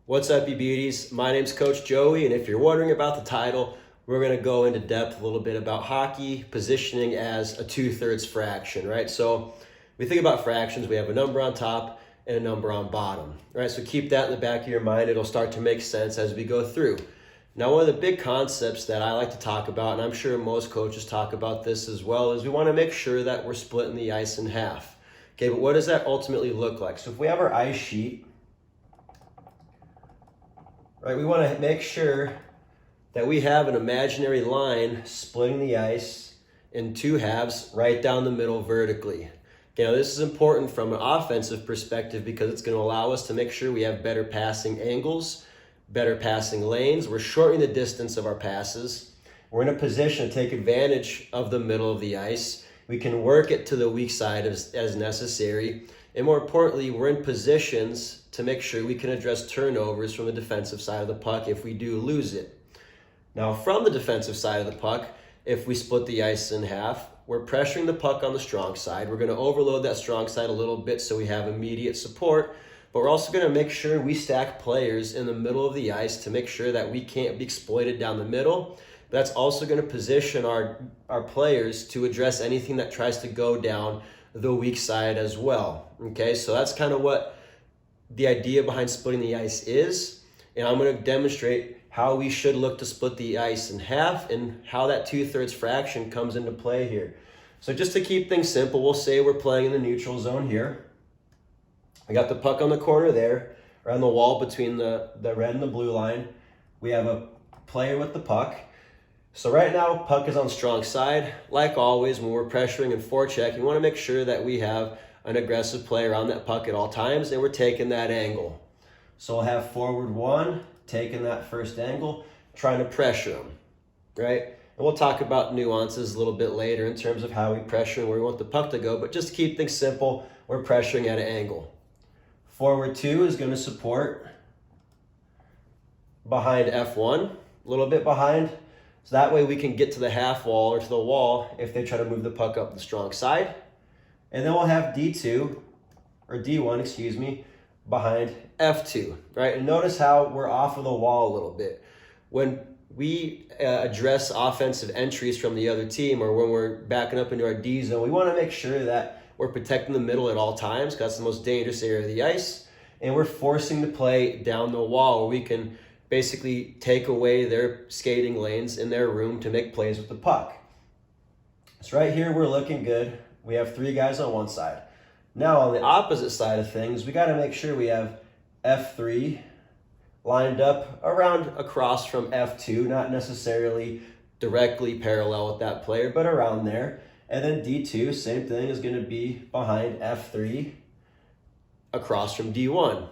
What's up, you beauties? My name's Coach Joey, and if you're wondering about the title, we're going to go into depth a little bit about hockey positioning as a 2/3 fraction, right? So we think about fractions, we have a number on top and a number on bottom, right? So keep that in the back of your mind. It'll start to make sense as we go through. Now, one of the big concepts that I like to talk about, and I'm sure most coaches talk about this as well, is we want to make sure that we're splitting the ice in half. Okay, but what does that ultimately look like? So if we have our ice sheet, right, we want to make sure that we have an imaginary line splitting the ice in two halves right down the middle vertically. Okay, now this is important from an offensive perspective because it's going to allow us to make sure we have better passing angles, better passing lanes. We're shortening the distance of our passes. We're in a position to take advantage of the middle of the ice. We can work it to the weak side as necessary. And more importantly, we're in positions to make sure we can address turnovers from the defensive side of the puck if we do lose it. Now, from the defensive side of the puck, if we split the ice in half, we're pressuring the puck on the strong side. We're going to overload that strong side a little bit so we have immediate support, but we're also going to make sure we stack players in the middle of the ice to make sure that we can't be exploited down the middle. That's also going to position our players to address anything that tries to go down the weak side as well. Okay, so that's kind of what the idea behind splitting the ice is, and I'm going to demonstrate how we should look to split the ice in half and how that 2/3 fraction comes into play here. So just to keep things simple, we'll say we're playing in the neutral zone here. I got the puck on the corner there, around the wall between the red and the blue line. We have a player with the puck. So right now, puck is on strong side. Like always, when we're pressuring and forechecking, we want to make sure that we have an aggressive player on that puck at all times, and we're taking that angle. So we'll have forward one, taking that first angle, trying to pressure them, right? And we'll talk about nuances a little bit later in terms of how we pressure and where we want the puck to go, but just to keep things simple, we're pressuring at an angle. Forward two is going to support behind F1, a little bit behind, so that way we can get to the half wall or to the wall if they try to move the puck up the strong side. And then we'll have D2, or D1, excuse me, behind F2, right? And notice how we're off of the wall a little bit. When we address offensive entries from the other team or when we're backing up into our D zone, we want to make sure that we're protecting the middle at all times because that's the most dangerous area of the ice. And we're forcing the play down the wall where we can basically take away their skating lanes in their room to make plays with the puck. So right here, we're looking good. We have three guys on one side. Now on the opposite side of things, we got to make sure we have F3 lined up around across from F2, not necessarily directly parallel with that player, but around there. And then D2, same thing, is going to be behind F3 across from D1.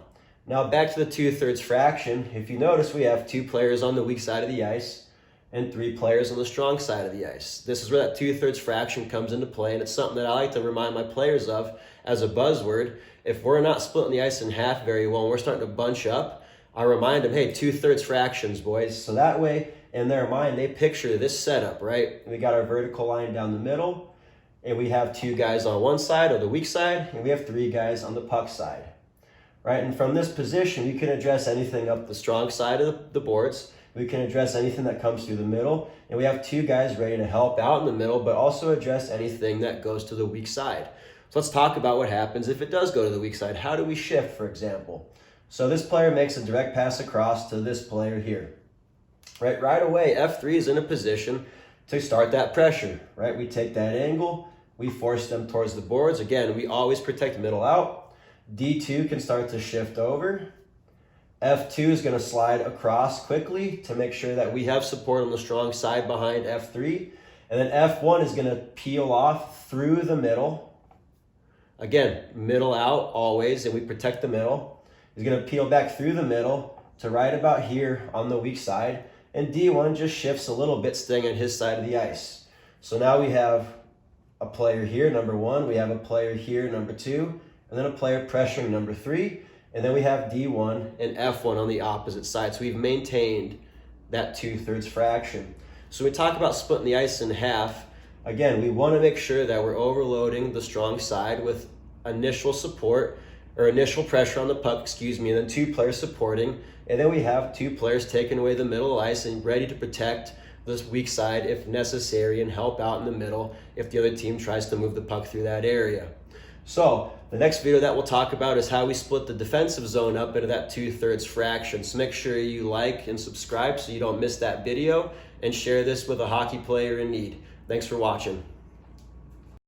Now back to the 2/3 fraction. If you notice, we have two players on the weak side of the ice and three players on the strong side of the ice. This is where that 2/3 fraction comes into play, and it's something that I like to remind my players of as a buzzword. If we're not splitting the ice in half very well and we're starting to bunch up, I remind them, hey, 2/3 fractions, boys. So that way, in their mind, they picture this setup, right? We got our vertical line down the middle, and we have two guys on one side or the weak side, and we have three guys on the puck side, right? And from this position, we can address anything up the strong side of the boards. We can address anything that comes through the middle, and we have two guys ready to help out in the middle, but also address anything that goes to the weak side. So let's talk about what happens if it does go to the weak side. How do we shift, for example? So this player makes a direct pass across to this player here. Right away, F3 is in a position to start that pressure, right? We take that angle, we force them towards the boards. Again, we always protect middle out. D2 can start to shift over. F2 is going to slide across quickly to make sure that we have support on the strong side behind F3. And then F1 is going to peel off through the middle. Again, middle out always, and we protect the middle. He's going to peel back through the middle to right about here on the weak side. And D1 just shifts a little bit, staying on his side of the ice. So now we have a player here, number one. We have a player here, number two. And then a player pressuring number three. And then we have D1 and F1 on the opposite side. So we've maintained that 2/3 fraction. So we talk about splitting the ice in half. Again, we want to make sure that we're overloading the strong side with initial support or initial pressure on the puck, excuse me, and then 2 players supporting. And then we have 2 players taking away the middle of the ice and ready to protect this weak side if necessary and help out in the middle if the other team tries to move the puck through that area. So the next video that we'll talk about is how we split the defensive zone up into that 2/3 fraction. So make sure you like and subscribe so you don't miss that video, and share this with a hockey player in need. Thanks for watching.